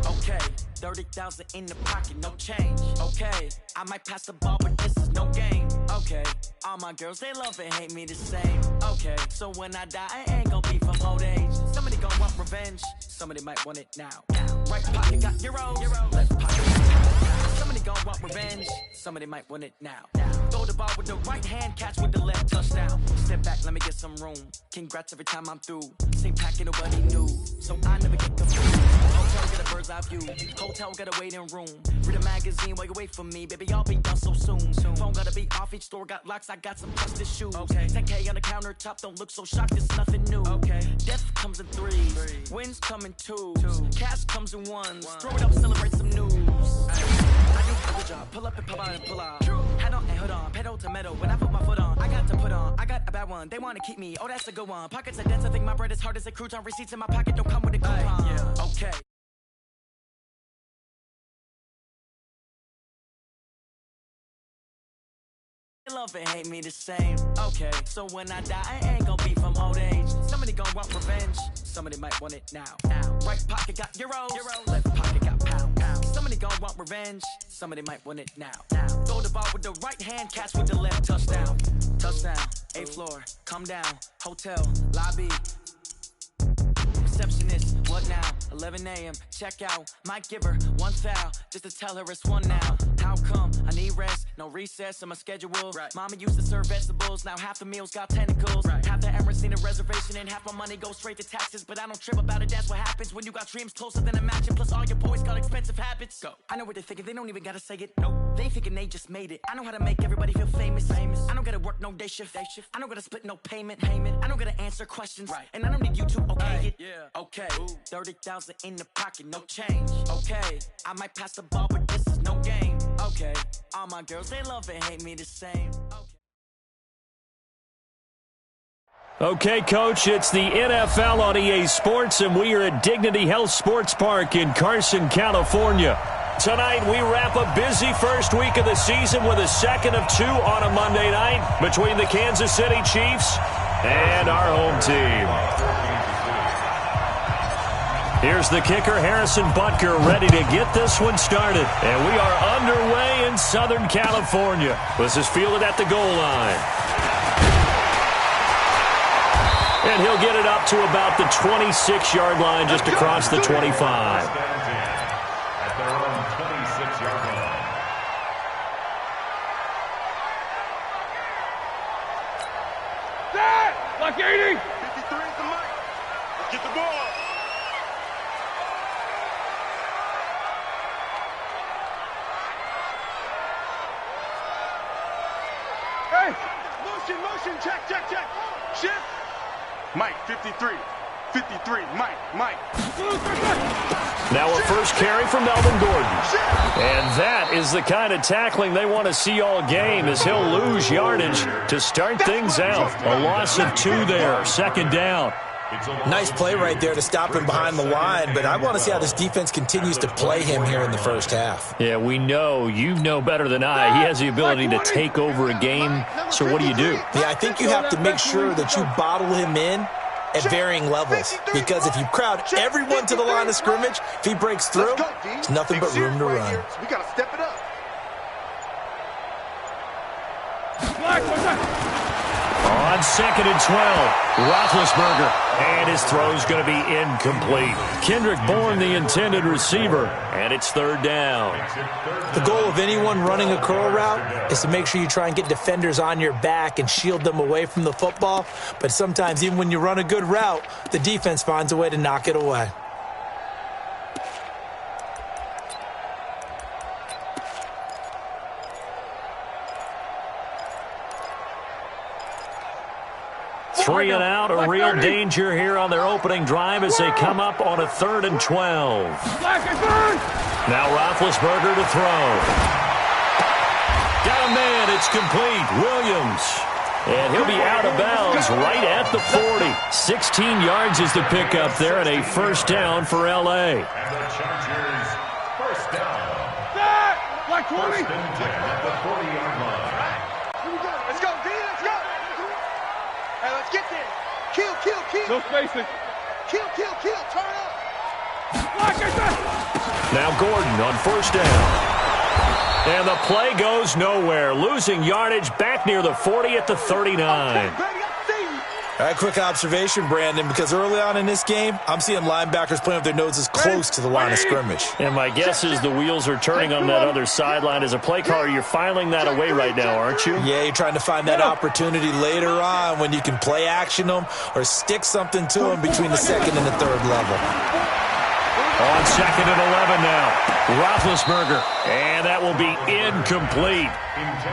Okay, 30,000 in the pocket, no change. Okay, I might pass the ball, but this is no game. Okay, all my girls, they love and hate me the same. Okay, so when I die, I ain't gonna be from old age. Somebody gon' want revenge, somebody might want it now. Right pocket got euros, left pocket. Somebody gon' want revenge, somebody might want it now. Throw the ball with the right hand, catch with the left, touchdown. Step back, let me get some room. Congrats every time I'm through. Same packet, nobody knew, so I never get confused. Hotel get a bird's eye view. Hotel got a waiting room. Read a magazine while you wait for me, baby. I'll be done so soon. Phone gotta be off, each store got locks. I got some busted shoes. Okay. 10K on the countertop, don't look so shocked. It's nothing new. Okay. Death comes in threes, wins come in twos, cash comes in ones. Throw it up, celebrate some news. I do a good job. Pull up and pull out and pull out. Head on and hood on, pedal to metal. When I put my foot on, I got to put on. I got a bad one. They wanna keep me. Oh, that's a good one. Pockets are dense. I think my bread is hard as a crouton. Receipts in my pocket don't come with a coupon. Okay. Love and hate me the same. Okay, so when I die, I ain't gonna be from old age. Somebody gon' want revenge, somebody might want it now. Right pocket got euros, left pocket got pound. Somebody gon' want revenge, somebody might want it now. Throw the ball with the right hand, catch with the left, touchdown. Touchdown, 8th floor, come down, hotel, lobby. Receptionist, what now? 11 a.m. Check out. Might give her one foul just to tell her it's one now. How come? I need rest, no recess in my schedule. Right. Mama used to serve vegetables, now half the meals got tentacles. Right. Half the Emirates need a reservation and half my money goes straight to taxes. But I don't trip about it, that's what happens when you got dreams closer than a match. And plus all your boys got expensive habits. Go. I know what they're thinking, they don't even gotta say it. Nope. They thinking they just made it. I know how to make everybody feel famous. I don't gotta work no day shift. I don't gotta split no payment. I don't gotta answer questions. Right. And I don't need you to okay it. Okay, 30,000 in the pocket, no change. Okay, I might pass the ball, but this is no game. Okay, all my girls, they love and hate me the same. Okay, Coach, it's the NFL on EA Sports, and we are at Dignity Health Sports Park in Carson, California. Tonight, we wrap a busy first week of the season with a second of two on a Monday night between the Kansas City Chiefs and our home team. Here's the kicker, Harrison Butker, ready to get this one started. And we are underway in Southern California. This is fielded at the goal line. And he'll get it up to about the 26-yard line, just across the 25. At their own 26-yard line. Set! Like 80! 53 is the mic. Let's get the ball. Motion, check. Shift. Mike, 53. 53, Mike. Now a first carry from Melvin Gordon. And that is the kind of tackling they want to see all game, as he'll lose yardage to start things out. A loss of 2 there, second down. Nice play right there to stop him behind the line, but I want to see how this defense continues to play him here in the first half. Yeah, we know. You know better than I. He has the ability to take over a game, so what do you do? Yeah, I think you have to make sure that you bottle him in at varying levels, because if you crowd everyone to the line of scrimmage, if he breaks through, there's nothing but room to run. We got to step it up. On 2nd and 12, Roethlisberger, and his throw's going to be incomplete. Kendrick Bourne, the intended receiver, and it's third down. The goal of anyone running a curl route is to make sure you try and get defenders on your back and shield them away from the football, but sometimes even when you run a good route, the defense finds a way to knock it away. Three and out, a real danger here on their opening drive as they come up on a 3rd and 12. Now Roethlisberger to throw. Got a man, it's complete. Williams. And he'll be out of bounds right at the 40. 16 yards is the pickup there, and a first down for L.A. And the Chargers, first down. Set! Like 20. First and 10 at the 40-yard line. Let's go, D, let's go. Hey, let's get there. Kill. No spacing. Kill. Turn up. Now Gordon on first down. And the play goes nowhere. Losing yardage back near the 40 at the 39. All right, quick observation, Brandon, because early on in this game, I'm seeing linebackers playing with their noses close to the line of scrimmage. And my guess is the wheels are turning on that other sideline. As a play caller, you're filing that away right now, aren't you? Yeah, you're trying to find that opportunity later on when you can play action them or stick something to them between the second and the third level. On second and 11 now. Roethlisberger. And that will be incomplete.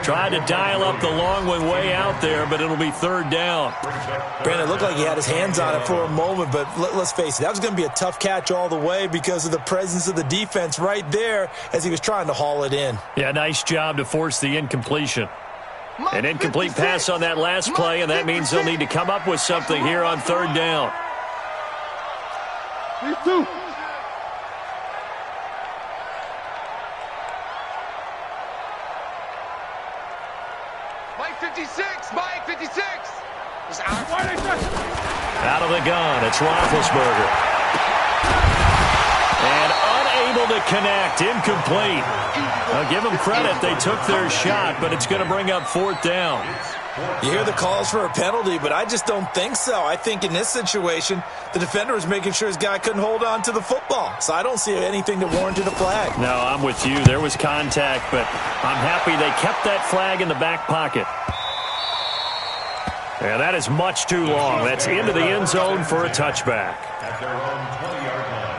Tried to dial up the long one way out there, but it'll be third down. Brandon, it looked like he had his hands on it for a moment, but let's face it, that was going to be a tough catch all the way because of the presence of the defense right there as he was trying to haul it in. Yeah, nice job to force the incompletion. An incomplete pass on that last play, and that means they'll need to come up with something here on third down. 3-2. Mike 56, Mike 56. Out of the gun, it's Roethlisberger. And unable to connect, incomplete. I'll give them credit, they took their shot, but it's going to bring up fourth down. You hear the calls for a penalty, but I just don't think so. I think in this situation, the defender was making sure his guy couldn't hold on to the football. So I don't see anything that warranted a flag. No, I'm with you. There was contact, but I'm happy they kept that flag in the back pocket. And that is much too long. That's into the end zone for a touchback. At their own 20-yard line.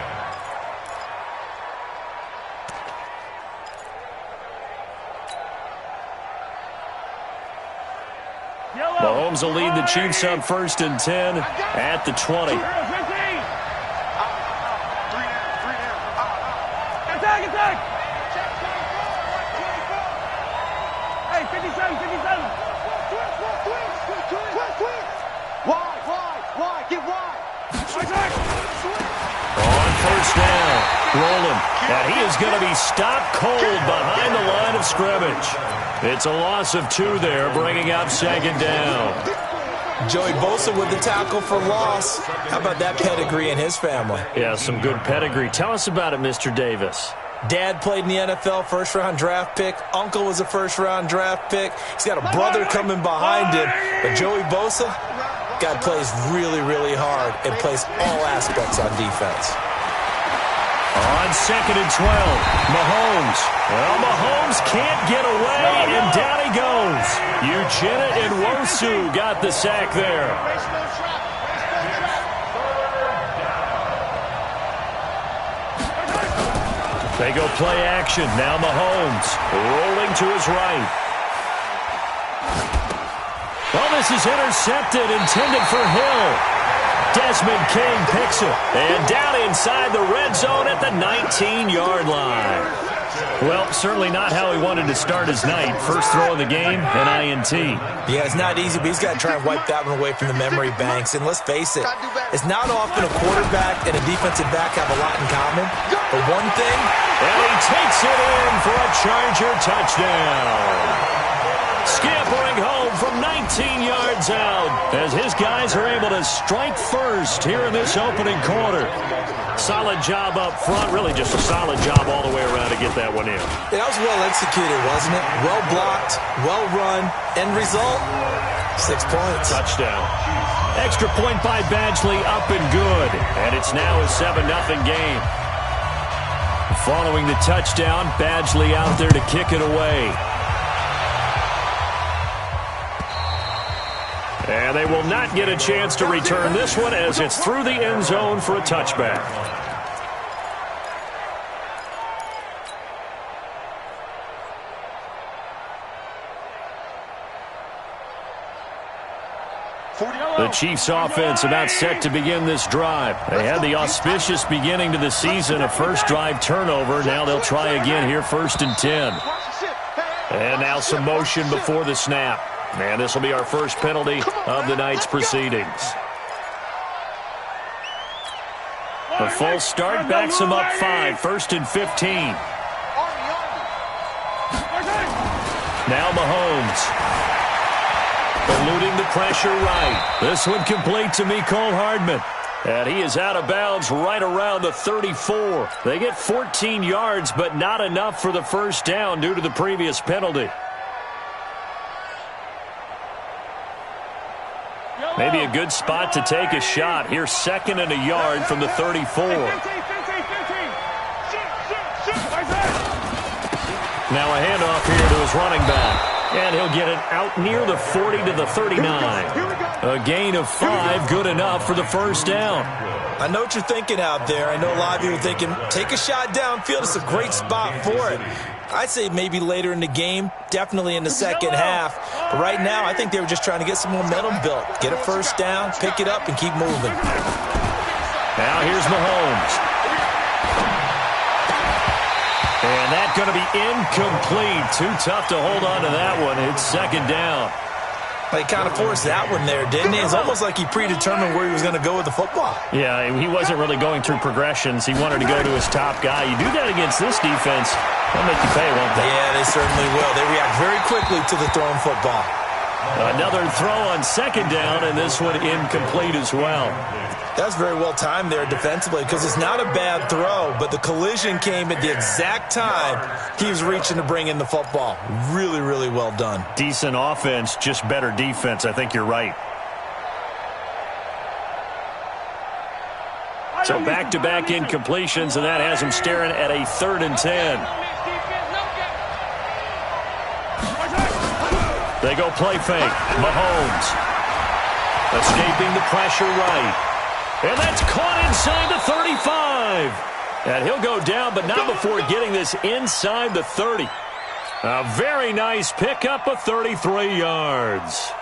Mahomes will lead the Chiefs up first and 10 at the 20. Attack! Hey, 57, 57. Wide, get wide. On first down, Roland. And he is going to be stopped cold behind the line of scrimmage. It's a loss of 2 there, bringing up second down. Joey Bosa with the tackle for loss. How about that pedigree in his family? Yeah, some good pedigree. Tell us about it, Mr. Davis. Dad played in the NFL, first-round draft pick. Uncle was a first-round draft pick. He's got a brother coming behind him. But Joey Bosa, guy plays really, really hard and plays all aspects on defense. On second and 12, Mahomes. Well, Mahomes can't get away, and down he goes. Uchenna and Nwosu got the sack there. They go play action. Now Mahomes rolling to his right. Well, this is intercepted, intended for Hill. Desmond King picks it. And down inside the red zone at the 19-yard line. Well, certainly not how he wanted to start his night. First throw of the game, an INT. Yeah, it's not easy, but he's got to try and wipe that one away from the memory banks. And let's face it, it's not often a quarterback and a defensive back have a lot in common. But one thing... And he takes it in for a Charger touchdown. Scampering home from 19 yards out as his guys are able to strike first here in this opening quarter. Solid job up front, really just a solid job all the way around to get that one in. That was well executed, wasn't it? Well blocked, well run, end result, 6 points. Touchdown. Extra point by Badgley, up and good. And it's now a 7-0 game. Following the touchdown, Badgley out there to kick it away. And they will not get a chance to return this one as it's through the end zone for a touchback. The Chiefs offense about set to begin this drive. They had the auspicious beginning to the season, a first drive turnover. Now they'll try again here, first and 10. And now some motion before the snap. And this will be our first penalty of the night's proceedings. A false start backs him up 5, first and 15. Now Mahomes. Eluding the pressure right. This one complete to Mecole Hardman. And he is out of bounds right around the 34. They get 14 yards, but not enough for the first down due to the previous penalty. Maybe a good spot to take a shot. Here's 2nd and a yard from the 34. Now a handoff here to his running back. And he'll get it out near the 40 to the 39. A gain of 5, good enough for the first down. I know what you're thinking out there. I know a lot of you are thinking, take a shot downfield. It's a great spot for it. I'd say maybe later in the game, definitely in the second half. But right now, I think they were just trying to get some momentum built. Get a first down, pick it up, and keep moving. Now here's Mahomes. And that's going to be incomplete. Too tough to hold on to that one. It's 2nd down. He kind of forced that one there, didn't he? It's almost like he predetermined where he was going to go with the football. Yeah, he wasn't really going through progressions. He wanted to go to his top guy. You do that against this defense, they'll make you pay, won't they? Yeah, they certainly will. They react very quickly to the thrown football. Another throw on 2nd down, and this one incomplete as well. That's very well timed there defensively because it's not a bad throw, but the collision came at the exact time he was reaching to bring in the football. Really, really well done. Decent offense, just better defense. I think you're right. So back-to-back incompletions, and that has him staring at a 3rd and 10. They go play fake. Mahomes escaping the pressure right. And that's caught inside the 35. And he'll go down, but not before getting this inside the 30. A very nice pickup of 33 yards.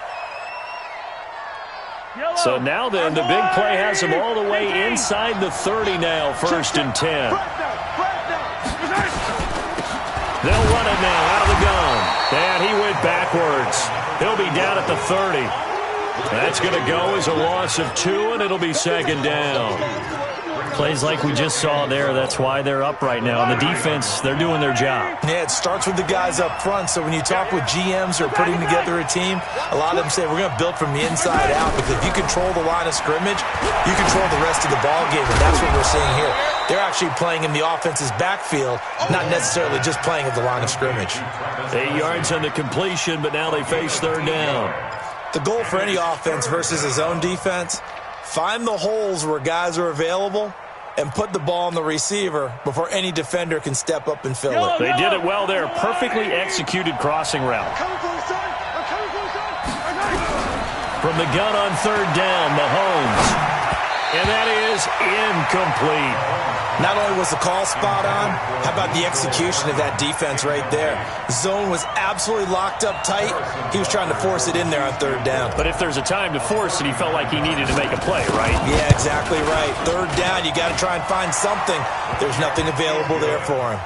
So now then, the big play has him all the way inside the 30 now, 1st and 10. They'll run it now out of the gun. And he went backwards. He'll be down at the 30. That's going to go as a loss of 2, and it'll be 2nd down. Plays like we just saw there, that's why they're up right now. And the defense, they're doing their job. Yeah, it starts with the guys up front. So when you talk with GMs who are putting together a team, a lot of them say we're going to build from the inside out, because if you control the line of scrimmage, you control the rest of the ball game, and that's what we're seeing here. They're actually playing in the offense's backfield, not necessarily just playing at the line of scrimmage. 8 yards on the completion, but now they face 3rd down. The goal for any offense versus his own defense, find the holes where guys are available and put the ball on the receiver before any defender can step up and fill it. They did it well there. Perfectly executed crossing route. From the gun on 3rd down, Mahomes. And that is incomplete. Not only was the call spot on, how about the execution of that defense right there? Zone was absolutely locked up tight. He was trying to force it in there on 3rd down. But if there's a time to force it, he felt like he needed to make a play, right? Yeah, exactly right. 3rd down, you got to try and find something. There's nothing available there for him.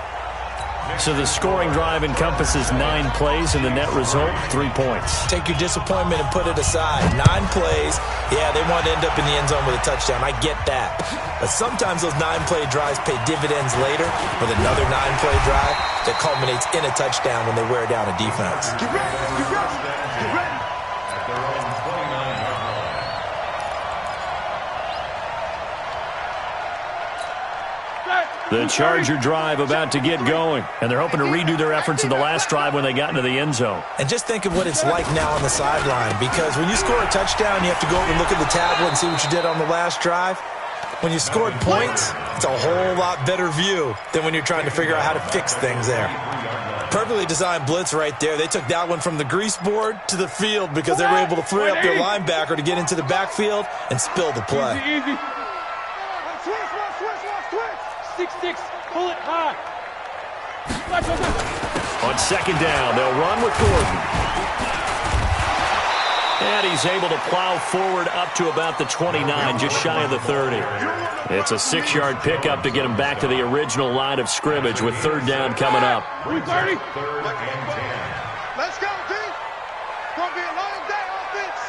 So the scoring drive encompasses 9 plays, and the net result, 3 points. Take your disappointment and put it aside. 9 plays. Yeah, they want to end up in the end zone with a touchdown. I get that. But sometimes those 9-play drives pay dividends later with another 9-play drive that culminates in a touchdown when they wear down a defense. Get ready, get ready, get ready. The Charger drive about to get going, and they're hoping to redo their efforts in the last drive when they got into the end zone. And just think of what it's like now on the sideline, because when you score a touchdown, you have to go over and look at the tablet and see what you did on the last drive. When you scored points, it's a whole lot better view than when you're trying to figure out how to fix things there. Perfectly designed blitz right there. They took that one from the grease board to the field because they were able to free up their linebacker to get into the backfield and spill the play. Easy. Switch. 6-6, pull it high. On 2nd down, they'll run with Gordon. And he's able to plow forward up to about the 29, just shy of the 30. It's a 6-yard pickup to get him back to the original line of scrimmage with 3rd down coming up. 30. Let's go, D. Gonna be a long day offense.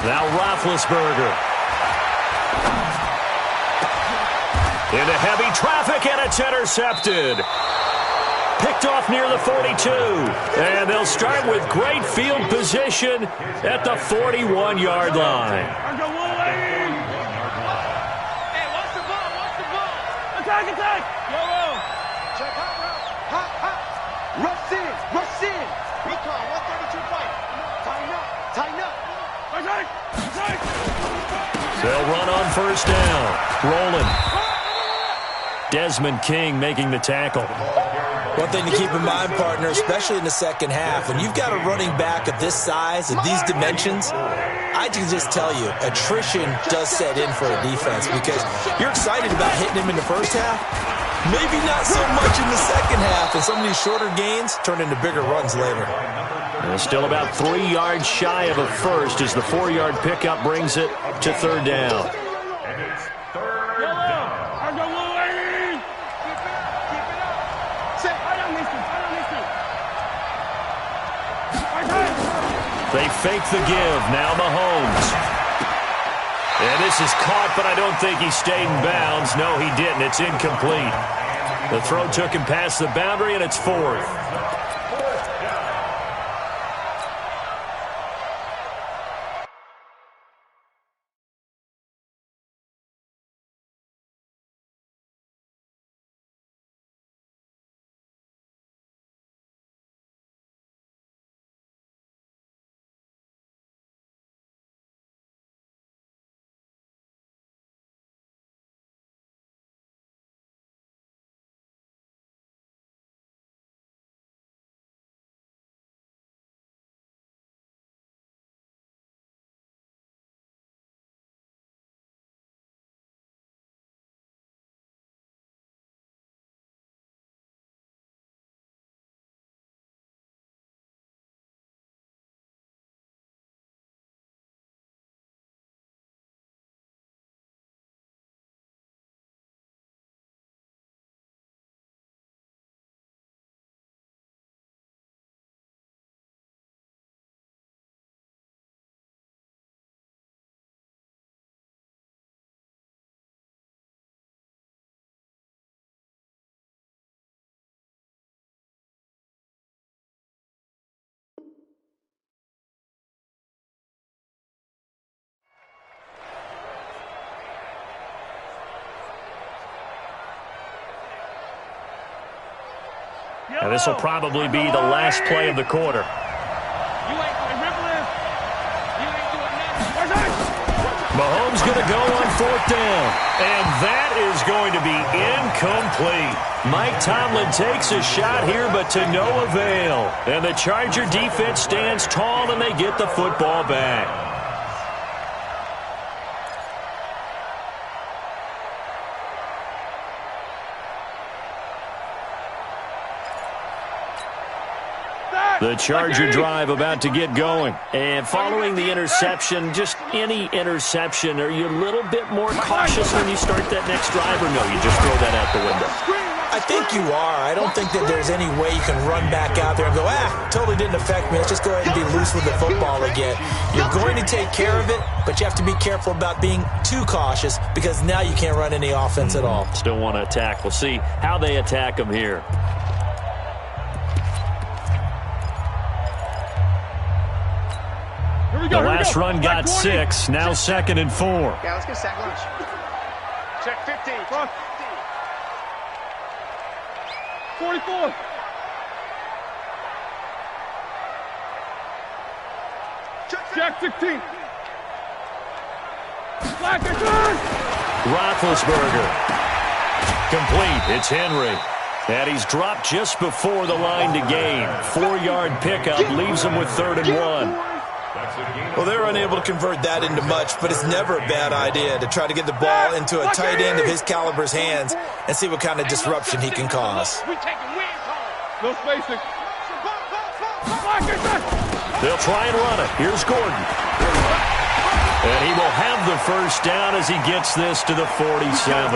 Now Roethlisberger. Into heavy traffic, and it's intercepted. Picked off near the 42. And they'll start with great field position at the 41-yard line. Attack, attack! Yellow! Check hot route. Hot, hot. Rush in, rush in. Recon, 132 fight. Tighten up, tighten up. Attack, attack. They'll run on first down. Rolling. Desmond King making the tackle. One thing to keep in mind, partner, especially in the second half, when you've got a running back of this size and these dimensions, I can just tell you, attrition does set in for a defense because you're excited about hitting him in the first half. Maybe not so much in the second half, and some of these shorter gains turn into bigger runs later. And still about 3 yards shy of a first as the 4-yard pickup brings it to third down. And it's third down. They fake the give. Now Mahomes. And this is caught, but I don't think he stayed in bounds. No, he didn't. It's incomplete. The throw took him past the boundary, and it's fourth. And this will probably be the last play of the quarter. Mahomes going to go on fourth down. And that is going to be incomplete. Mike Tomlin takes a shot here, but to no avail. And the Charger defense stands tall, and they get the football back. The Charger drive about to get going. And following the interception, just any interception, are you a little bit more cautious when you start that next drive, or no, you just throw that out the window? I think you are. I don't think that there's any way you can run back out there and go, totally didn't affect me. Let's just go ahead and be loose with the football again. You're going to take care of it, but you have to be careful about being too cautious because now you can't run any offense at all. Still want to attack. We'll see how they attack them here. The last run got 6. Now 2nd and 4. Yeah, let's get sack lunch. Check 15. 44. Check 16. Roethlisberger. Complete. It's Henry. And he's dropped just before the line to gain. 4-yard pickup leaves him with 3rd and 1. Well, they're unable to convert that into much, but it's never a bad idea to try to get the ball into a tight end of his caliber's hands and see what kind of disruption he can cause. No spacing. They'll try and run it. Here's Gordon. And he will have the first down as he gets this to the 47.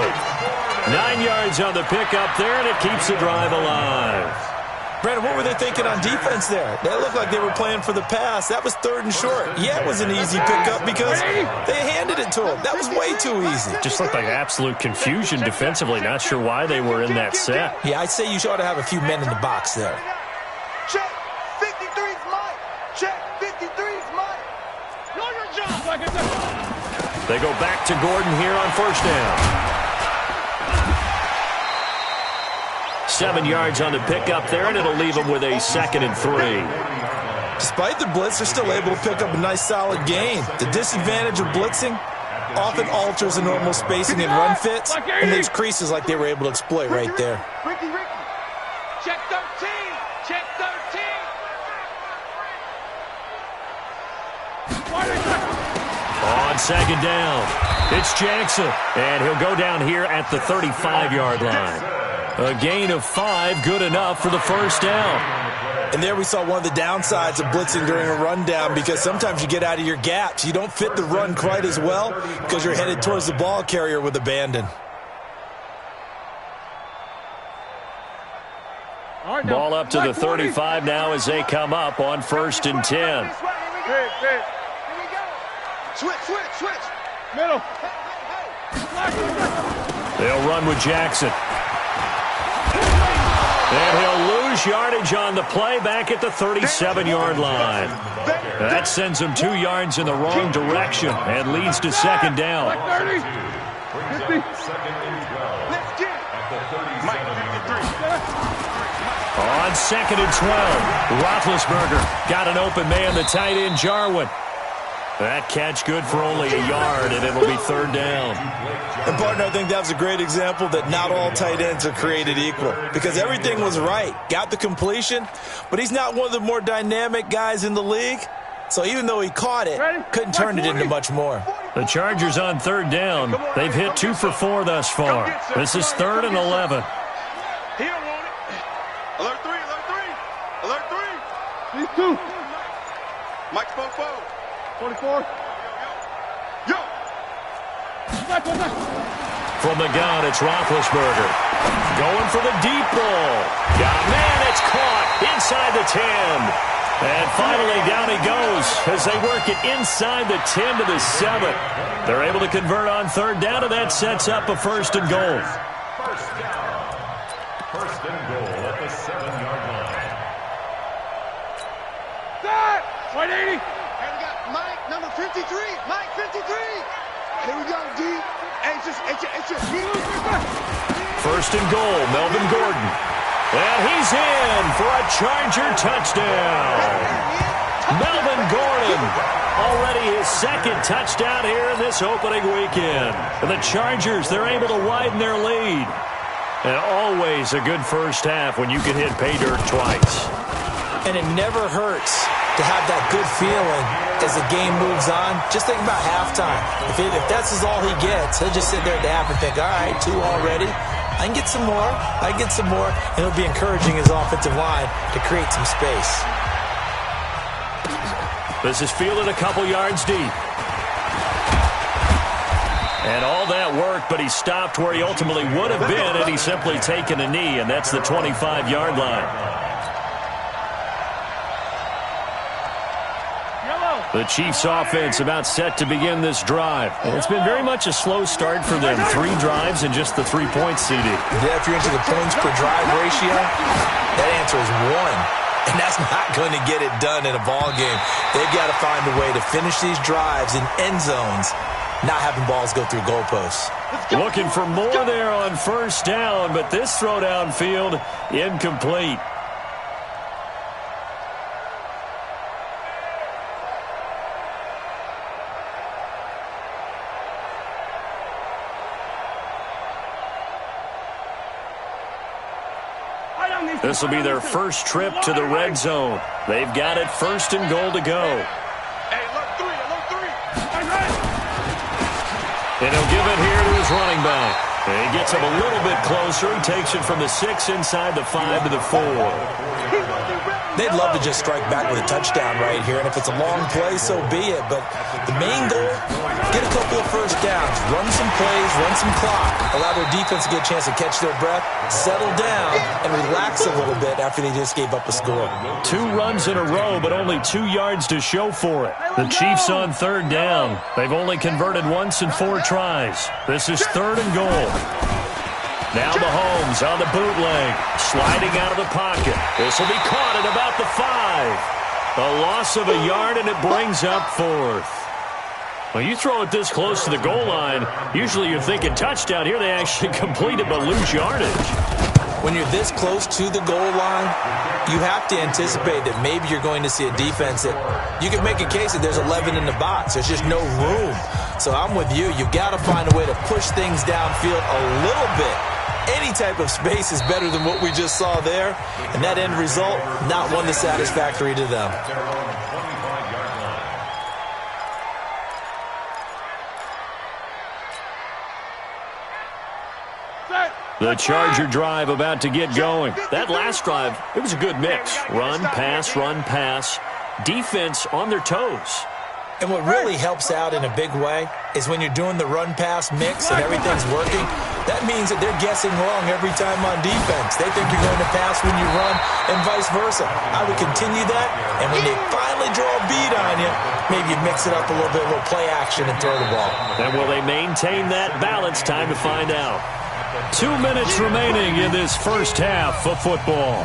9 yards on the pickup there, and it keeps the drive alive. Brandon, what were they thinking on defense there? They looked like they were playing for the pass. That was 3rd and short. Yeah, it was an easy pickup because they handed it to him. That was way too easy. Just looked like absolute confusion defensively. Not sure why they were in that set. Yeah, I'd say you ought to have a few men in the box there. Check 53's Mike. Check 53's Mike. Know your job. They go back to Gordon here on first down. 7 yards on the pickup there, and it'll leave them with a 2nd and 3. Despite the blitz, they're still able to pick up a nice, solid gain. The disadvantage of blitzing often alters the normal spacing and run fits and leaves creases like they were able to exploit right there. Ricky. Check 13. Check 13. On 2nd down, it's Jackson, and he'll go down here at the 35-yard line. A gain of 5, good enough for the first down. And there we saw one of the downsides of blitzing during a rundown, because sometimes you get out of your gaps. You don't fit the run quite as well because you're headed towards the ball carrier with abandon. Ball up to the 35 now as they come up on 1st and 10. Switch. Middle. They'll run with Jackson. And he'll lose yardage on the play back at the 37-yard line. That sends him 2 yards in the wrong direction and leads to 2nd down. On 2nd and 12, Roethlisberger got an open man, the tight end Jarwin. That catch good for only a yard, and it'll be 3rd down. And, partner, I think that was a great example that not all tight ends are created equal, because everything was right. Got the completion, but he's not one of the more dynamic guys in the league. So even though he caught it, couldn't turn it into much more. The Chargers on 3rd down. They've hit 2 for 4 thus far. This is 3rd and 11. He don't want it. Alert 3. These 2. Mike Fofo. 44. Yo. From the gun, it's Roethlisberger. Going for the deep ball. Yeah, man, it's caught inside the 10. And finally, down he goes as they work it inside the 10 to the 7. They're able to convert on 3rd down, and that sets up a 1st and goal. First and goal at the 7-yard line. Set! White 80. And we got Mike, number 53. Mike, 53. Here we go, D. H. 1st and goal, Melvin Gordon. And he's in for a Charger touchdown. Melvin Gordon, already his 2nd touchdown here in this opening weekend. And the Chargers, they're able to widen their lead. And always a good first half when you can hit pay dirt twice. And it never hurts to have that good feeling as the game moves on. Just think about halftime. If that's all he gets, he'll just sit there at the half and think, all right, 2 already. I can get some more. And it'll be encouraging his offensive line to create some space. This is fielded a couple yards deep. And all that work, but he stopped where he ultimately would have been had he simply taken a knee, and that's the 25-yard line. The Chiefs offense about set to begin this drive. It's been very much a slow start for them. 3 drives and just the 3 points, CD. Yeah, if you're into the points per drive ratio, that answer is 1. And that's not going to get it done in a ball game. They've got to find a way to finish these drives in end zones, not having balls go through goalposts. Looking for more there on 1st down, but this throw downfield incomplete. This will be their first trip to the red zone. They've got it 1st and goal to go. Hey, alert 3. And he'll give it here to his running back. And he gets him a little bit closer. He takes it from the 6 inside the 5 to the 4. They'd love to just strike back with a touchdown right here, and if it's a long play, so be it. But the main goal, get a couple of first downs, run some plays, run some clock, allow their defense to get a chance to catch their breath, settle down, and relax a little bit after they just gave up a score. 2 runs in a row, but only 2 yards to show for it. The Chiefs on 3rd down. They've only converted once in 4 tries. This is 3rd and goal. Now Mahomes on the bootleg, sliding out of the pocket. This will be caught at about the 5. A loss of a yard, and it brings up 4th. Well, you throw it this close to the goal line, usually you're thinking touchdown. Here they actually complete it but lose yardage. when you're this close to the goal line, you have to anticipate that maybe you're going to see a defense that you can make a case that there's 11 in the box. There's just no room. So I'm with you. You've got to find a way to push things downfield a little bit. Any type of space is better than what we just saw there. And that end result, not one that's satisfactory to them. The Charger drive about to get going. That last drive, it was a good mix. Run, pass. Defense on their toes. And what really helps out in a big way is when you're doing the run-pass mix and everything's working, that means that they're guessing wrong every time on defense. They think you're going to pass when you run and vice versa. I would continue that, and when they finally draw a bead on you, maybe you mix it up a little bit, a little play action and throw the ball. And will they maintain that balance? Time to find out. 2 minutes remaining in this first half of football.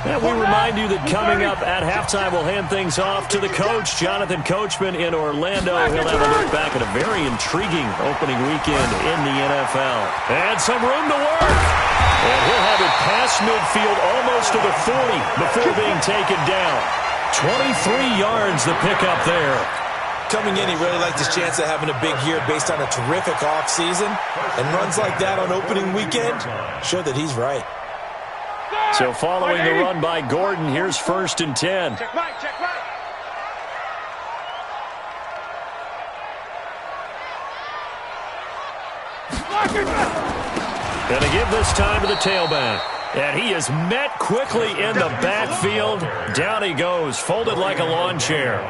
And we remind you that coming up at halftime, we'll hand things off to the coach, Jonathan Coachman in Orlando. He'll have a look back at a very intriguing opening weekend in the NFL. And some room to work. And he'll have it past midfield almost to the 40 before being taken down. 23 yards the pickup there. Coming in, he really liked his chance of having a big year based on a terrific offseason. And runs like that on opening weekend show that he's right. So following the run by Gordon, here's 1st and 10. Check right. Gonna give this time to the tailback. And he is met quickly in the backfield. Down he goes, folded like a lawn chair.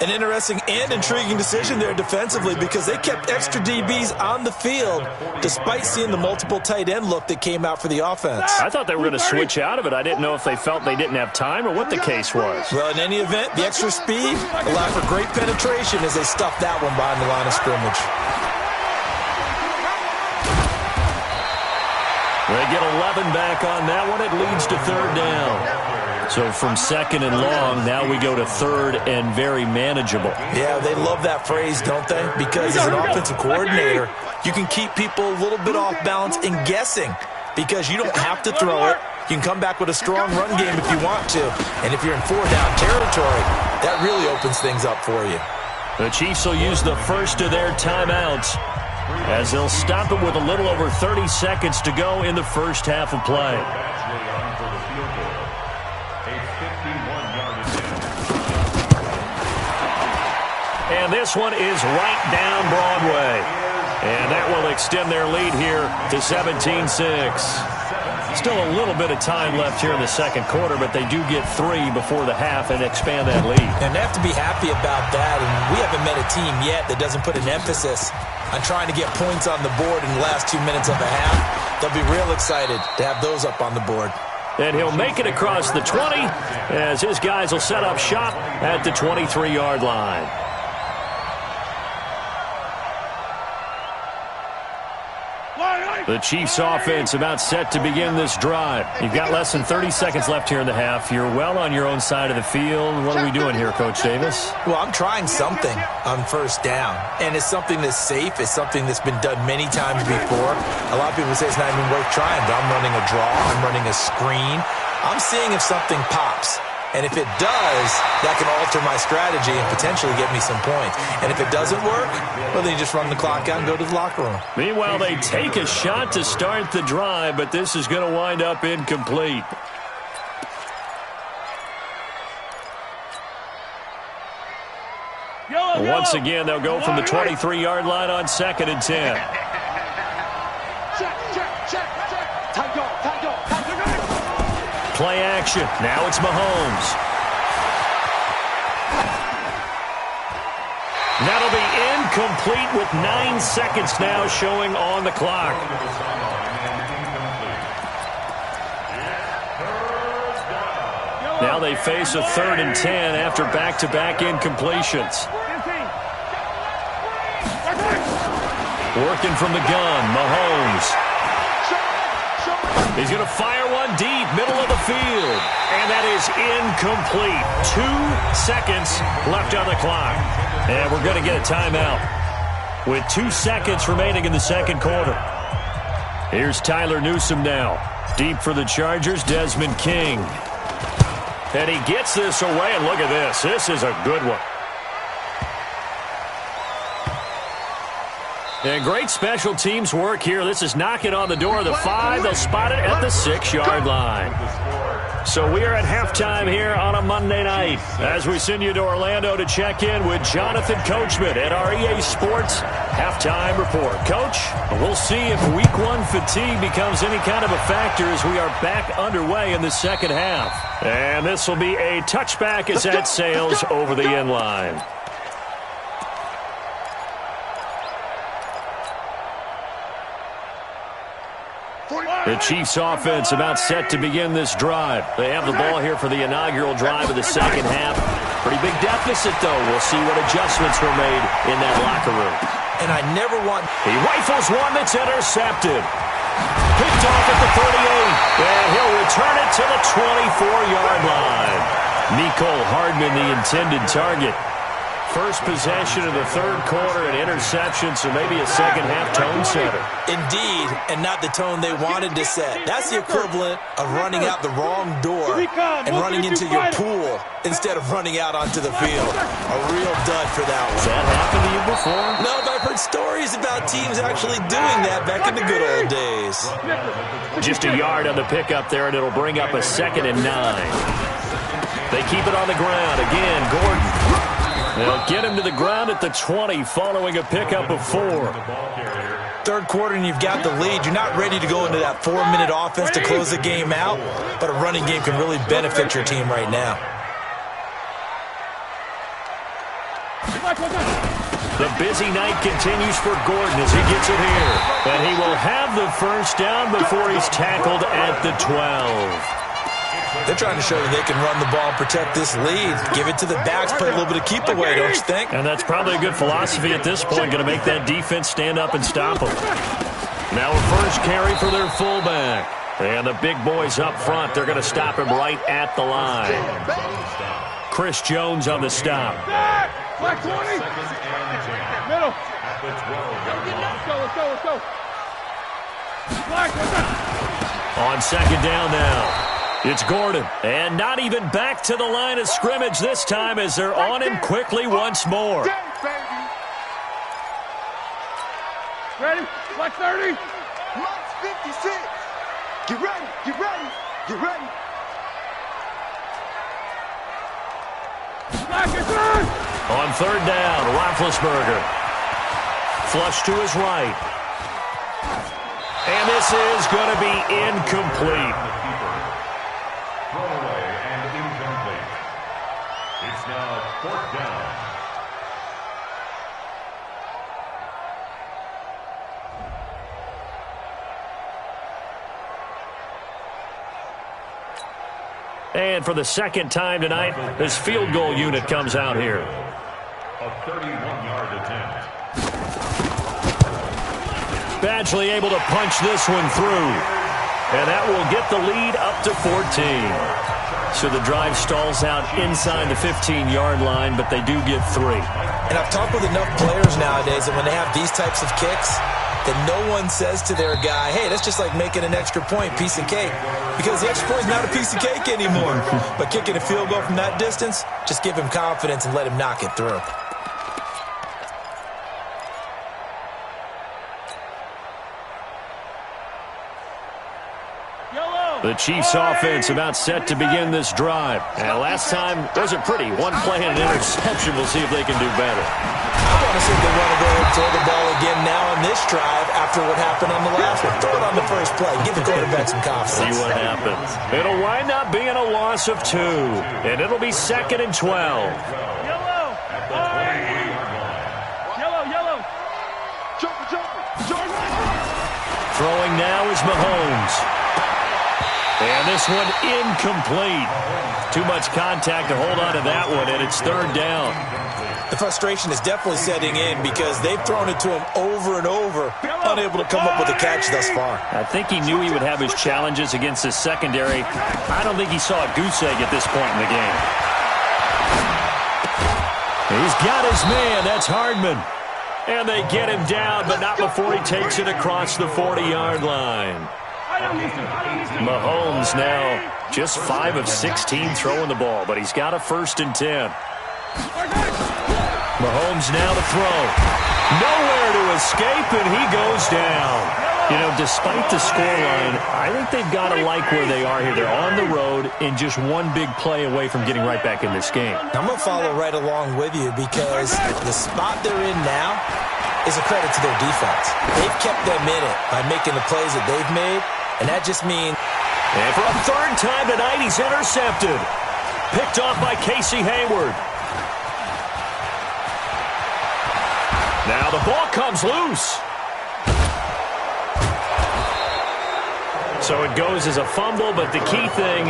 An interesting and intriguing decision there defensively because they kept extra DBs on the field despite seeing the multiple tight end look that came out for the offense. I thought they were going to switch out of it. I didn't know if they felt they didn't have time or what the case was. Well, in any event, the extra speed allowed for great penetration as they stuffed that one behind the line of scrimmage. They get 11 back on that one. It leads to 3rd down. So from 2nd and long, now we go to 3rd and very manageable. Yeah, they love that phrase, don't they? Because as an offensive coordinator, you can keep people a little bit off balance and guessing because you don't have to throw it. You can come back with a strong run game if you want to. And if you're in 4-down territory, that really opens things up for you. The Chiefs will use the first of their timeouts as they'll stop it with a little over 30 seconds to go in the first half of play. And this one is right down Broadway. And that will extend their lead here to 17-6. Still a little bit of time left here in the second quarter, but they do get 3 before the half and expand that lead. And they have to be happy about that. And we haven't met a team yet that doesn't put an emphasis on trying to get points on the board in the last 2 minutes of a half. They'll be real excited to have those up on the board. And he'll make it across the 20 as his guys will set up shop at the 23-yard line. The Chiefs offense about set to begin this drive. You've got less than 30 seconds left here in the half. You're well on your own side of the field. What are we doing here, Coach Davis? Well, I'm trying something on 1st down. And it's something that's safe. It's something that's been done many times before. A lot of people say it's not even worth trying, but I'm running a draw. I'm running a screen. I'm seeing if something pops. And if it does, that can alter my strategy and potentially get me some points. And if it doesn't work, well, then you just run the clock out and go to the locker room. Meanwhile, they take a shot to start the drive, but this is going to wind up incomplete. Once again, they'll go from the 23-yard line on 2nd and 10. Play action. Now it's Mahomes. That'll be incomplete with 9 seconds now showing on the clock. Now they face a 3rd and 10 after back-to-back incompletions. Working from the gun, Mahomes. He's going to fire one deep, middle of the field. And that is incomplete. 2 seconds left on the clock. And we're going to get a timeout with 2 seconds remaining in the second quarter. Here's Tyler Newsome now. Deep for the Chargers, Desmond King. And he gets this away, and look at this. This is a good one. And great special teams work here. This is knocking on the door of the 5. They'll spot it at the 6-yard line. So we are at halftime here on a Monday night as we send you to Orlando to check in with Jonathan Coachman at our EA Sports Halftime Report. Coach, we'll see if Week 1 fatigue becomes any kind of a factor as we are back underway in the second half. And this will be a touchback as that sails over the end line. The Chiefs offense about set to begin this drive. They have the ball here for the inaugural drive of the second half. Pretty big deficit, though. We'll see what adjustments were made in that locker room. And I never want... He rifles one that's intercepted. Picked off at the 38. And he'll return it to the 24-yard line. Mecole Hardman, the intended target. First possession of the third quarter, an interception, so maybe a second-half tone setter. Indeed, and not the tone they wanted to set. That's the equivalent of running out the wrong door and running into your pool instead of running out onto the field. A real dud for that one. Has that happened to you before? No, but I've heard stories about teams actually doing that back in the good old days. Just a yard on the pickup there, and it'll bring up a 2nd and 9. They keep it on the ground. Again, Gordon. They'll get him to the ground at the 20 following a pickup of 4. Third quarter and you've got the lead. You're not ready to go into that 4-minute offense to close the game out, but a running game can really benefit your team right now. The busy night continues for Gordon as he gets it here. And he will have the first down before he's tackled at the 12. They're trying to show you they can run the ball and protect this lead. Give it to the backs, play a little bit of keep away, don't you think? And that's probably a good philosophy at this point, going to make that defense stand up and stop them. Now a first carry for their fullback. And the big boys up front, they're going to stop him right at the line. Chris Jones on the stop. Black 20. Middle. Let's go. Black, on second down now. It's Gordon, and not even back to the line of scrimmage this time as they're on him quickly once more. Ready? Black 30. Black 56. Get ready. Black is on. On third down, Roethlisberger. Flush to his right. And this is going to be incomplete. Throwaway and incomplete. It's now 4th down. And for the second time tonight, this field goal unit comes out here. A 31-yard attempt. Badgley able to punch this one through. And that will get the lead up to 14. So the drive stalls out inside the 15-yard line, but they do get 3. And I've talked with enough players nowadays that when they have these types of kicks, that no one says to their guy, hey, that's just like making an extra point, piece of cake. Because the extra point is not a piece of cake anymore. But kicking a field goal from that distance, just give him confidence and let him knock it through. The Chiefs offense about set to begin this drive. And last time wasn't pretty. One play and an interception. We'll see if they can do better. I want to see if they want to go ahead and throw the ball again now on this drive after what happened on the last one. Throw it on the first play. Give the quarterback some confidence. See what happens. It'll wind up being a loss of 2. And it'll be 2nd and 12. Yellow. Jumper. Throwing now is Mahomes. And this one incomplete. Too much contact to hold on to that one, and it's 3rd down. The frustration is definitely setting in because they've thrown it to him over and over, unable to come up with a catch thus far. I think he knew he would have his challenges against his secondary. I don't think he saw a goose egg at this point in the game. He's got his man. That's Hardman. And they get him down, but not before he takes it across the 40-yard line. Mahomes now just 5 of 16 throwing the ball, but he's got a 1st and 10. Mahomes now to throw. Nowhere to escape, and he goes down. You know, despite the scoreline, I think they've got to like where they are here. They're on the road and just one big play away from getting right back in this game. I'm going to follow right along with you because the spot they're in now is a credit to their defense. They've kept them in it by making the plays that they've made, and that just means... And for a 3rd time tonight, he's intercepted. Picked off by Casey Hayward. Now the ball comes loose. So it goes as a fumble, but the key thing,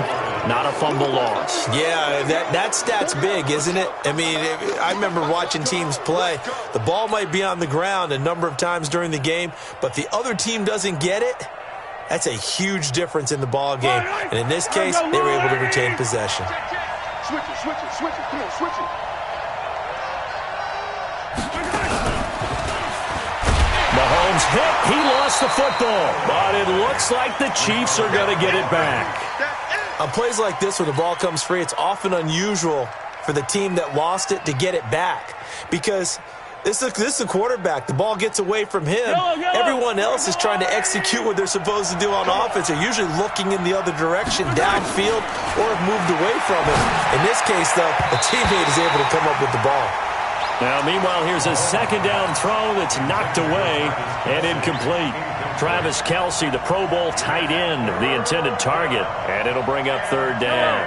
not a fumble loss. Yeah, that stat's big, isn't it? I mean, I remember watching teams play. The ball might be on the ground a number of times during the game, but the other team doesn't get it. That's a huge difference in the ball game. And in this case, they were able to retain possession. Switch it, switch it, switch it. Come on, switch it. Mahomes hit. He lost the football. But it looks like the Chiefs are going to get it back. On plays like this where the ball comes free, it's often unusual for the team that lost it to get it back. Because this is a quarterback. The ball gets away from him. Everyone else is trying to execute what they're supposed to do on offense. They're usually looking in the other direction, downfield, or have moved away from it. In this case, though, the teammate is able to come up with the ball. Now, meanwhile, here's a 2nd down throw that's knocked away and incomplete. Travis Kelce, the Pro Bowl tight end, the intended target, and it'll bring up 3rd down.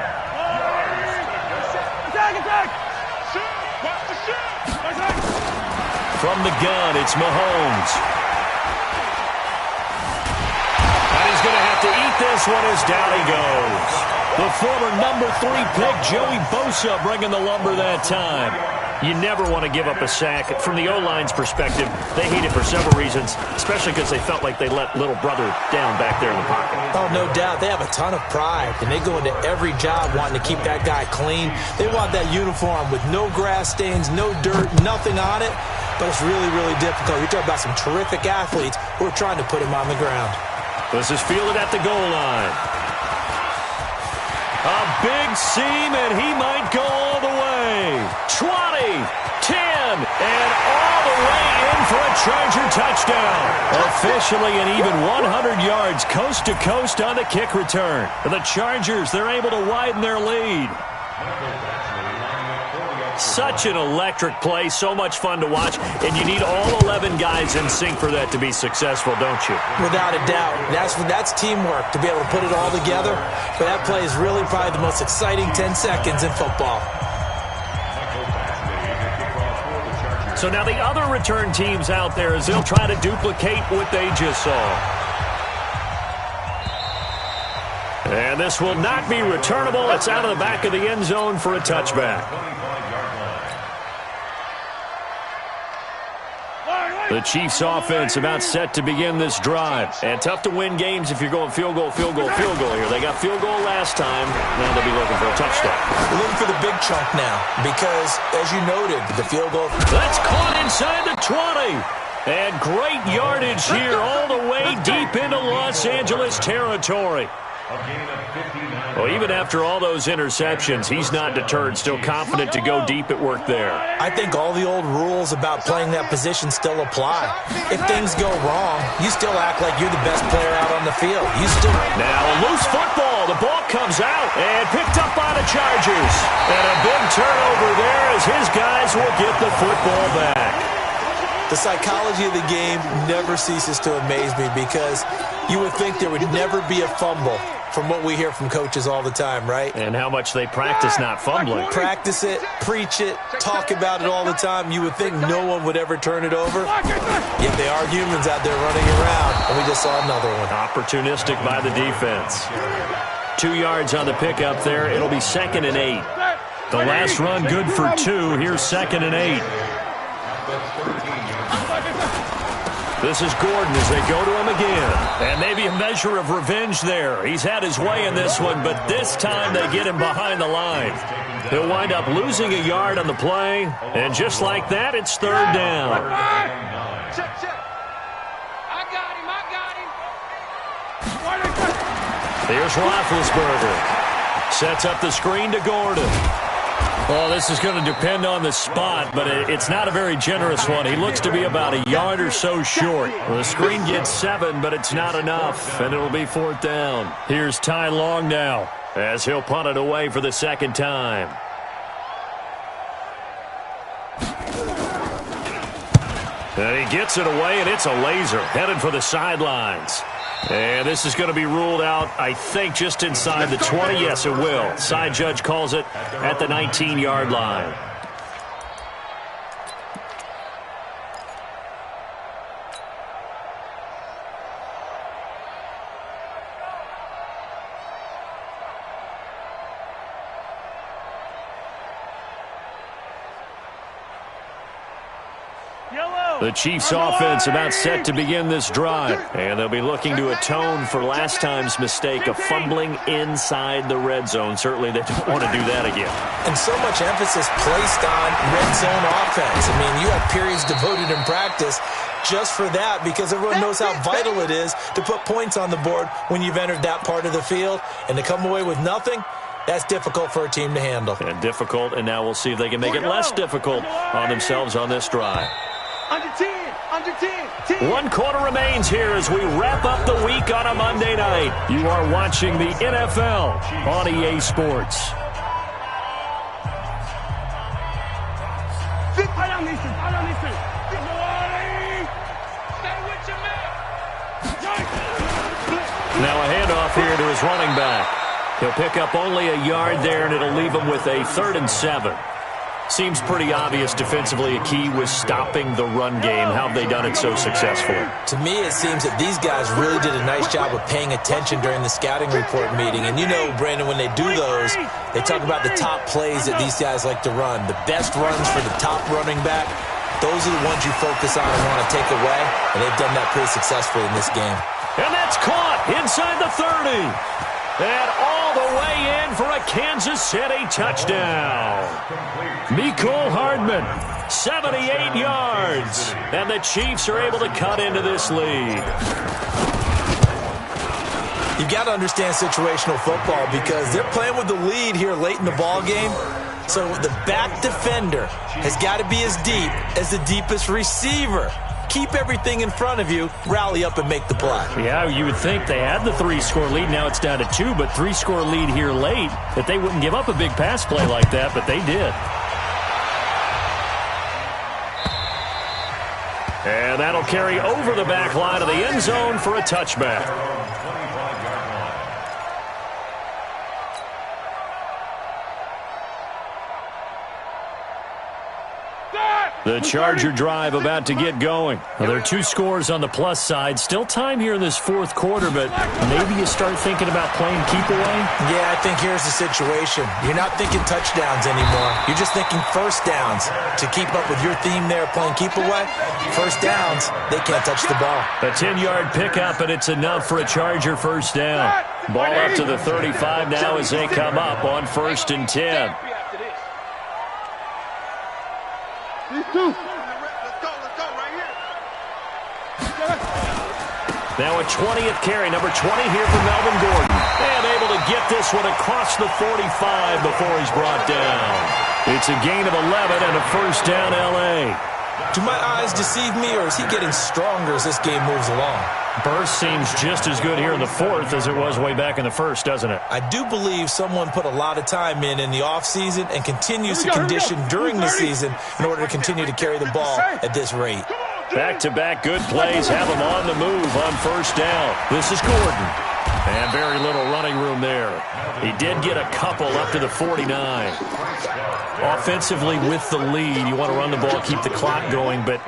From the gun, it's Mahomes. And he's going to have to eat this one as down he goes. The former number 3 pick, Joey Bosa, bringing the lumber that time. You never want to give up a sack. From the O-line's perspective, they hate it for several reasons, especially because they felt like they let little brother down back there in the pocket. Oh, no doubt. They have a ton of pride, and they go into every job wanting to keep that guy clean. They want that uniform with no grass stains, no dirt, nothing on it, but it's really, really difficult. You're talking about some terrific athletes who are trying to put him on the ground. This is fielded at the goal line. A big seam, and he might go all the way. 20, 10, and all the way in for a Charger touchdown. Officially an even 100 yards coast to coast on the kick return. The Chargers, they're able to widen their lead. Such an electric play, so much fun to watch, and you need all 11 guys in sync for that to be successful, don't you? Without a doubt. That's teamwork, to be able to put it all together. But that play is really probably the most exciting 10 seconds in football. So now the other return teams out there as they'll try to duplicate what they just saw. And this will not be returnable. It's out of the back of the end zone for a touchback. The Chiefs offense about set to begin this drive. And tough to win games if you're going field goal, field goal, field goal here. They got field goal last time. Now they'll be looking for a touchdown. We're looking for the big chunk now because, as you noted, the field goal. That's caught inside the 20. And great yardage here all the way deep into Los Angeles territory. Well, even after all those interceptions, he's not deterred, still confident to go deep at work there. I think all the old rules about playing that position still apply. If things go wrong, you still act like you're the best player out on the field. Now a loose football. The ball comes out and picked up by the Chargers. And a big turnover there as his guys will get the football back. The psychology of the game never ceases to amaze me because you would think there would never be a fumble from what we hear from coaches all the time, right? And how much they practice not fumbling. Practice it, preach it, talk about it all the time. You would think no one would ever turn it over. Yet they are humans out there running around, and we just saw another one. Opportunistic by the defense. 2 yards on the pickup there. It'll be 2nd and 8. The last run good for 2. Here's 2nd and 8. This is Gordon as they go to him again. And maybe a measure of revenge there. He's had his way in this one, but this time they get him behind the line. He'll wind up losing a yard on the play. And just like that, it's 3rd down. Check, check. I got him. Here's Roethlisberger. Sets up the screen to Gordon. Well, this is going to depend on the spot, but it's not a very generous one. He looks to be about a yard or so short. Well, the screen gets 7, but it's not enough, and it'll be 4th down. Here's Ty Long now, as he'll punt it away for the second time. And he gets it away, and it's a laser, headed for the sidelines. And this is going to be ruled out, I think, just inside the 20. Yes, it will. Side judge calls it at the 19-yard line. The Chiefs offense about set to begin this drive, and they'll be looking to atone for last time's mistake of fumbling inside the red zone. Certainly they don't want to do that again. And so much emphasis placed on red zone offense. I mean, you have periods devoted in practice just for that because everyone knows how vital it is to put points on the board when you've entered that part of the field. And to come away with nothing, that's difficult for a team to handle. And difficult, and now we'll see if they can make it less difficult on themselves on this drive. Under 10, under 10. 1 quarter remains here as we wrap up the week on a Monday night. You are watching the NFL on EA Sports. Now a handoff here to his running back. He'll pick up only a yard there, and it'll leave him with a 3rd and 7. Seems pretty obvious defensively a key was stopping the run game. How have they done it so successfully? To me, it seems that these guys really did a nice job of paying attention during the scouting report meeting. And you know, Brandon, when they do those, they talk about the top plays that these guys like to run. The best runs for the top running back, those are the ones you focus on and want to take away. And they've done that pretty successfully in this game. And that's caught inside the 30. And all the way in for a Kansas City touchdown. Mecole Hardman, 78 yards. And the Chiefs are able to cut into this lead. You've got to understand situational football because they're playing with the lead here late in the ball game. So the back defender has got to be as deep as the deepest receiver. Keep everything in front of you, rally up and make the play. Yeah, you would think they had the 3-score lead. Now it's down to 2, but 3-score lead here late, that they wouldn't give up a big pass play like that, but they did. And that'll carry over the back line of the end zone for a touchback. The Charger drive about to get going. Well, there are 2 scores on the plus side. Still time here in this 4th quarter, but maybe you start thinking about playing keep away? Yeah, I think here's the situation. You're not thinking touchdowns anymore. You're just thinking first downs. To keep up with your theme there, playing keep away, first downs, they can't touch the ball. A 10-yard pickup, and it's enough for a Charger first down. Ball up to the 35 now as they come up on 1st and 10. Let's go right here. Now a 20th carry, number 20 here for Melvin Gordon. And able to get this one across the 45 before he's brought down. It's a gain of 11 and a first down, L.A. Do my eyes deceive me, or is he getting stronger as this game moves along? Burst seems just as good here in the 4th as it was way back in the 1st, doesn't it? I do believe someone put a lot of time in the offseason and continues to condition during the season in order to continue to carry the ball at this rate. Back-to-back good plays have him on the move on first down. This is Gordon. And very little running room there. He did get a couple up to the 49. Offensively with the lead, you want to run the ball, keep the clock going, but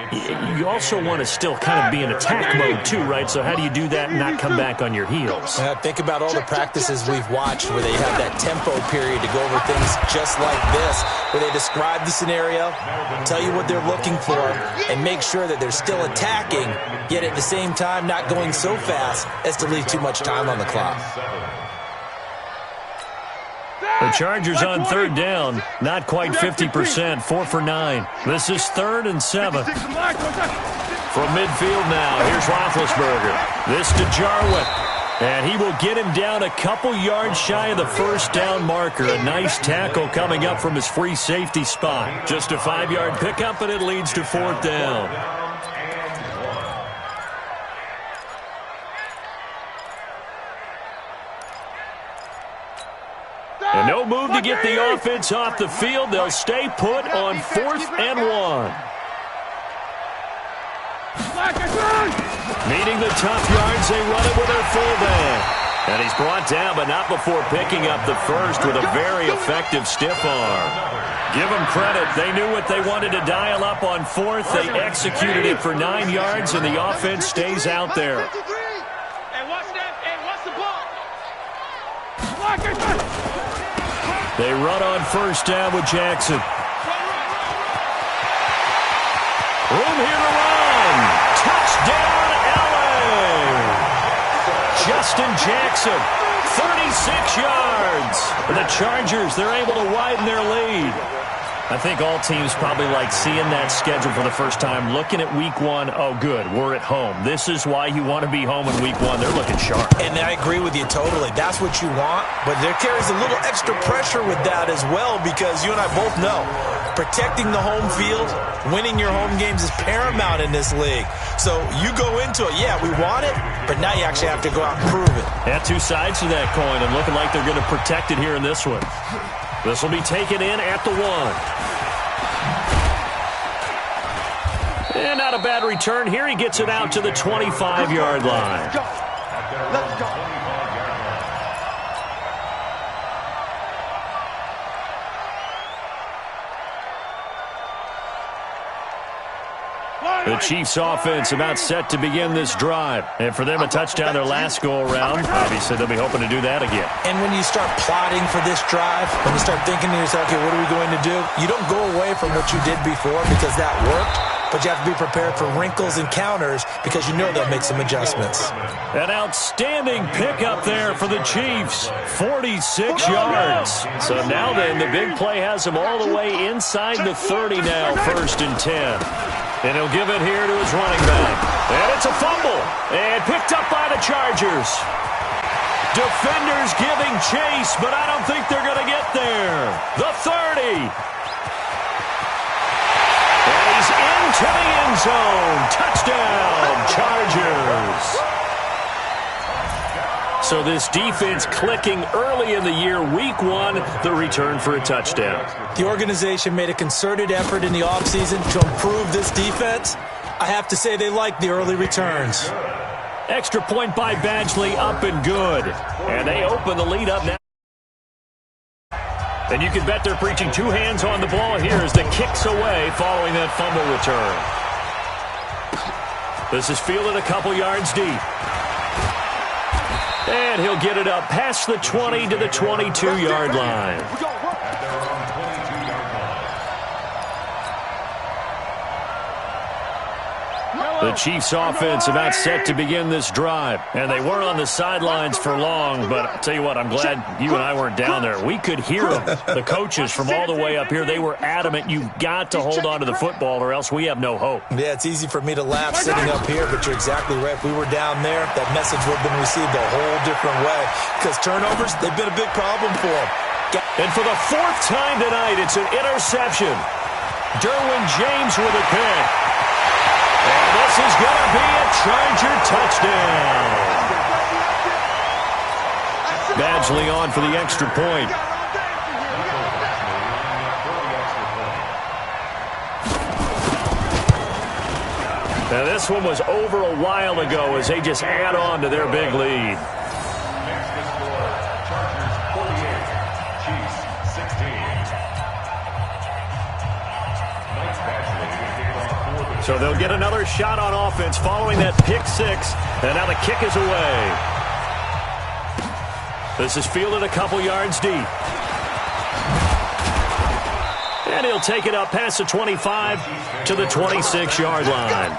you also want to still kind of be in attack mode too, right? So how do you do that and not come back on your heels? Think about all the practices we've watched where they have that tempo period to go over things just like this, where they describe the scenario, tell you what they're looking for, and make sure that they're still attacking, yet at the same time not going so fast as to leave too much time on the clock. The Chargers on 3rd down, not quite 50%, 4 for 9. This is 3rd and 7. From midfield now, here's Roethlisberger. This to Jarwin. And he will get him down a couple yards shy of the first down marker. A nice tackle coming up from his free safety spot. Just a 5-yard pickup, and it leads to 4th down. And no move to get the offense off the field. They'll stay put on 4th and 1. Meeting the tough yards, they run it with their fullback. And he's brought down, but not before picking up the first with a very effective stiff arm. Give them credit. They knew what they wanted to dial up on 4th. They executed it for 9 yards, and the offense stays out there. They run on 1st down with Jackson. Room here to run. Touchdown, LA. Justin Jackson, 36 yards. And the Chargers, they're able to widen their lead. I think all teams probably like seeing that schedule for the first time, looking at week 1. Oh, good, we're at home. This is why you want to be home in week 1. They're looking sharp. And I agree with you totally. That's what you want, but there carries a little extra pressure with that as well, because you and I both know protecting the home field, winning your home games is paramount in this league. So you go into it, yeah, we want it, but now you actually have to go out and prove it. Yeah, two sides to that coin, and looking like they're going to protect it here in this one. This will be taken in at the 1. And not a bad return here. He gets it out to the 25-yard line. Let's go. The Chiefs offense about set to begin this drive. And for them, a touchdown their last go-around. Obviously, they'll be hoping to do that again. And when you start plotting for this drive, when you start thinking to yourself, okay, what are we going to do? You don't go away from what you did before because that worked, but you have to be prepared for wrinkles and counters because you know they'll make some adjustments. An outstanding pickup there for the Chiefs. 46 yards. So now then, the big play has them all the way inside the 30 now, 1st and 10. And he'll give it here to his running back. And it's a fumble. And picked up by the Chargers. Defenders giving chase, but I don't think they're going to get there. The 30. And he's into the end zone. Touchdown, Chargers. So this defense clicking early in the year, week 1, the return for a touchdown. The organization made a concerted effort in the offseason to improve this defense. I have to say they like the early returns. Extra point by Badgley, up and good. And they open the lead up now. And you can bet they're preaching 2 hands on the ball here as the kick's away following that fumble return. This is fielded a couple yards deep. And he'll get it up past the 20 to the 22-yard line. The Chiefs offense about set to begin this drive. And they weren't on the sidelines for long, but I'll tell you what, I'm glad you and I weren't down there. We could hear them. The coaches from all the way up here, they were adamant, you've got to hold on to the football or else we have no hope. Yeah, it's easy for me to laugh sitting up here, but you're exactly right. If we were down there, that message would have been received a whole different way. Because turnovers, they've been a big problem for them. And for the 4th time tonight, it's an interception. Derwin James with a pick. And this is going to be a Charger touchdown. Badgley on for the extra point. Now this one was over a while ago as they just add on to their big lead. So they'll get another shot on offense following that pick 6. And now the kick is away. This is fielded a couple yards deep. And he'll take it up past the 25 to the 26-yard line.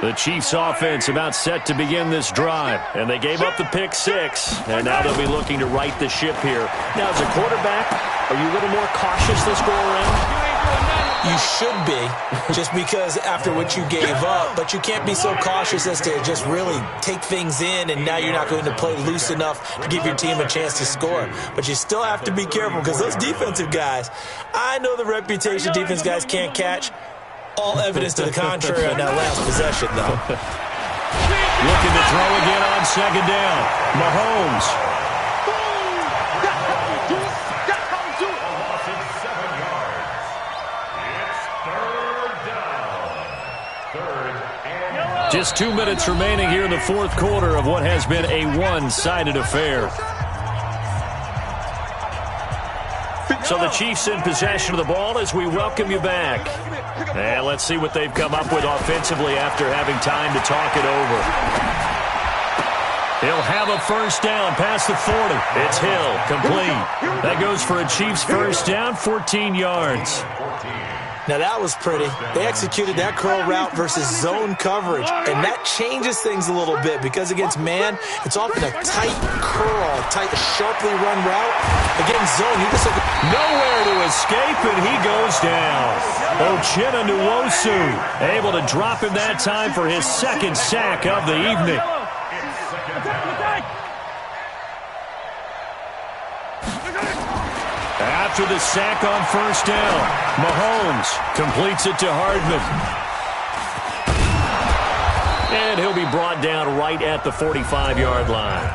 The Chiefs offense about set to begin this drive, and they gave up the pick six, and now they'll be looking to right the ship here. Now, as a quarterback, are you a little more cautious this go around? You should be, just because after what you gave up, but you can't be so cautious as to just really take things in, and now you're not going to play loose enough to give your team a chance to score. But you still have to be careful, because those defensive guys, I know the reputation defense guys can't catch. All evidence to the contrary on that last possession, though. Looking to throw again on second down. Mahomes. Just 2 minutes remaining here in the fourth quarter of what has been a one-sided affair. So the Chiefs in possession of the ball as we welcome you back. And let's see what they've come up with offensively after having time to talk it over. He'll have a first down past the 40. It's Hill, complete. That goes for a Chiefs first down, 14 yards. Now that was pretty. They executed that curl route versus zone coverage, and that changes things a little bit because against man, it's often a tight curl, tight, sharply run route. Against zone, you just nowhere to escape, and he goes down. Uchenna Nwosu able to drop him that time for his second sack of the evening. After the sack on first down, Mahomes completes it to Hardman. And he'll be brought down right at the 45-yard line.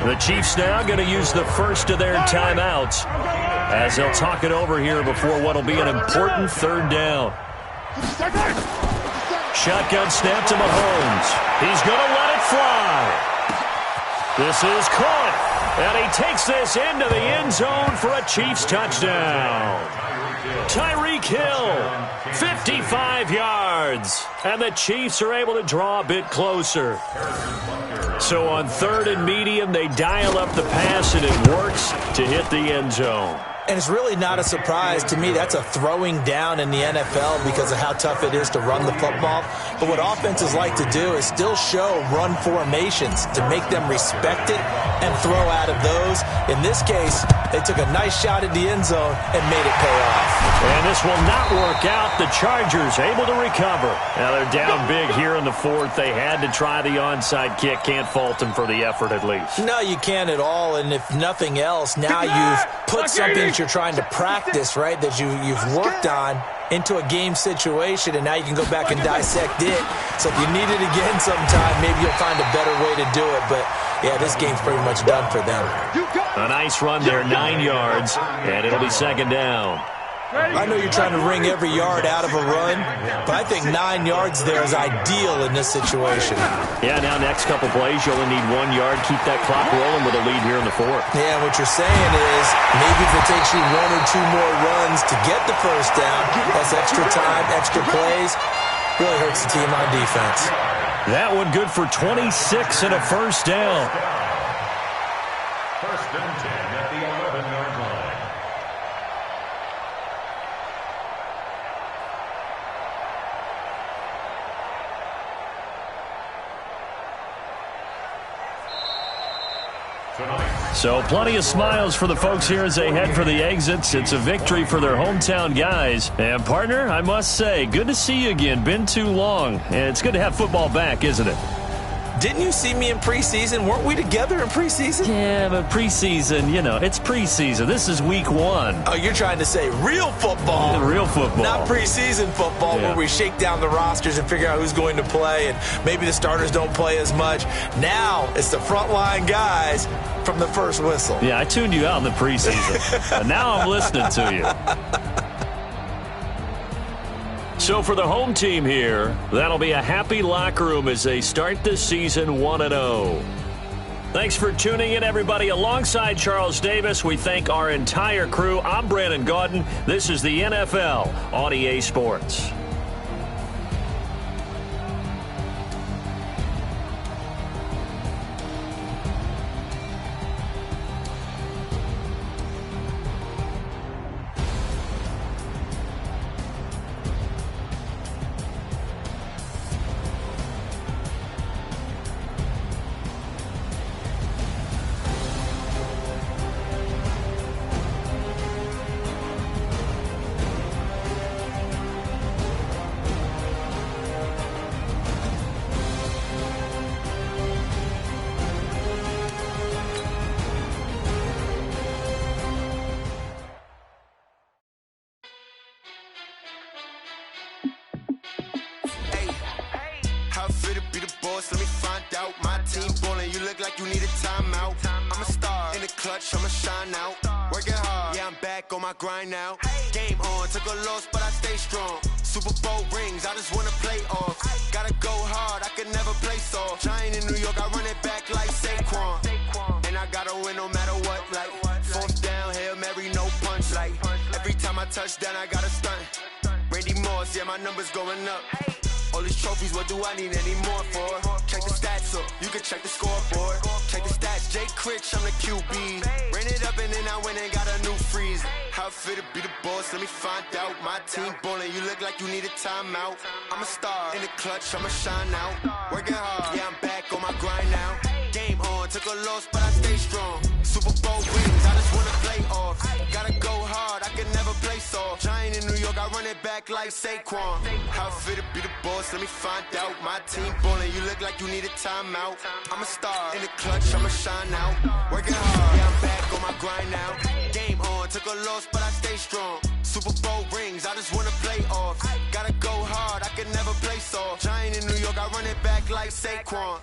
The Chiefs now going to use the first of their timeouts as they'll talk it over here before what will be an important third down. Shotgun snap to Mahomes. He's going to let it fly. This is caught. And he takes this into the end zone for a Chiefs touchdown. Tyreek Hill, 55 yards. And the Chiefs are able to draw a bit closer. So on third and medium, they dial up the pass, and it works to hit the end zone. And it's really not a surprise to me. That's a throwing down in the NFL because of how tough it is to run the football. But what offenses like to do is still show run formations to make them respect it and throw out of those. In this case, they took a nice shot at the end zone and made it pay off. And this will not work out. The Chargers able to recover. Now they're down big here in the fourth. They had to try the onside kick. Can't fault them for the effort at least. No, you can't at all. And if nothing else, now you've put something that you're trying to practice, right, that you've worked on into a game situation, and now you can go back and dissect it. So if you need it again sometime, maybe you'll find a better way to do it. But, yeah, this game's pretty much done for them. A nice run there, 9 yards, and it'll be second down. I know you're trying to wring every yard out of a run, but I think 9 yards there is ideal in this situation. Yeah, now next couple plays, you only need 1 yard. Keep that clock rolling with a lead here in the fourth. Yeah, what you're saying is maybe if it takes you 1 or 2 more runs to get the first down, that's extra time, extra plays, really hurts the team on defense. That one good for 26 and a first down. First and 10 at the 11-yard line. So plenty of smiles for the folks here as they head for the exits. It's a victory for their hometown guys. And, partner, I must say, good to see you again. Been too long. And it's good to have football back, isn't it? Didn't you see me in preseason? Weren't we together in preseason? Yeah, but preseason, you know, it's preseason. This is week 1. Oh, you're trying to say real football. Real football. Not preseason football where we shake down the rosters and figure out who's going to play, and maybe the starters don't play as much. Now it's the frontline guys from the first whistle. Yeah, I tuned you out in the preseason. And now I'm listening to you. So for the home team here, that'll be a happy locker room as they start this season 1-0. Thanks for tuning in, everybody. Alongside Charles Davis, we thank our entire crew. I'm Brandon Gaudin. This is the NFL on EA Sports. be the boss, let me find out. My team ballin', you look like you need a timeout. I'm a star, in the clutch, I'ma shine out. Working hard, yeah, I'm back on my grind now. Game on, took a loss, but I stay strong. Super Bowl rings, I just wanna play off. Gotta go hard, I can never play soft. Giant in New York, I run it back like Saquon. And I gotta win no matter what, like fourth down, Hail Mary, no punch. Like every time I touch down, I gotta stunt. Randy Moss, yeah, my numbers going up. All these trophies, what do I need any more for? Check the stats up, you can check the scoreboard. Check the stats, Jay Critch, I'm the QB. Ran it up and then I went and got a new freeze. How it feel to be the boss, let me find out. My team ballin', you look like you need a timeout. I'm a star, in the clutch, I'ma shine out. Working hard, yeah, I'm back on my grind now. Game on, took a loss, but I stay strong. Super Bowl rings, I just wanna play off. Gotta go hard, I can never play soft. Giant in New York, I run it back like Saquon. How it feel to be the boss, let me find out. My team ballin', you look like you need a timeout. I'm a star, in the clutch, I'ma shine out. Working hard, yeah, I'm back on my grind now. Game on, took a loss, but I stay strong. Super Bowl rings, I just wanna play off. Gotta go hard, I can never play soft. Giant in New York, I run it back like Saquon.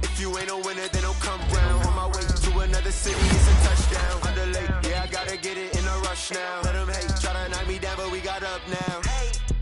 If you ain't a winner, then don't come round. On my way to another city, it's a touchdown. Underlay, yeah, I gotta get it in a rush now. Let them hate, try to knock me down, but we got up now.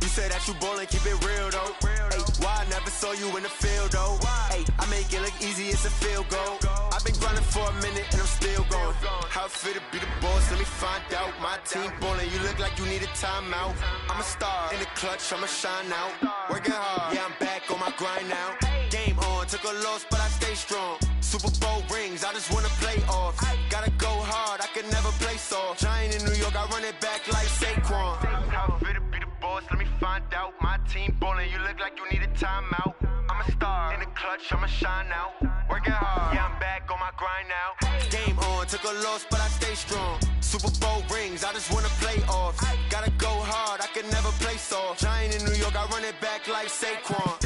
You say that you ballin', keep it real though. Hey, why I never saw you in the field though? Hey, I make it look easy, it's a field goal. I've been grinding for a minute and I'm still going. How it feel to be the boss, let me find out. My team ballin', you look like you need a timeout. I'm a star, in the clutch, I'ma shine out. Working hard, yeah, I'm back on my grind now. Game on, took a loss, but I stay strong. Super Bowl rings, I just wanna play off. Gotta go hard, I can never play soft. Giant in New York, I run it back like Saquon. How it feel to be the boss, let me find out. My team ballin', you look like you need a timeout. I'm a star, in the clutch, I'ma shine out. Working hard, yeah, I'm back on my grind now. Game on, took a loss, but I stay strong. Super Bowl rings, I just wanna play off. Gotta go hard, I can never play soft. Giant in New York, I run it back like Saquon.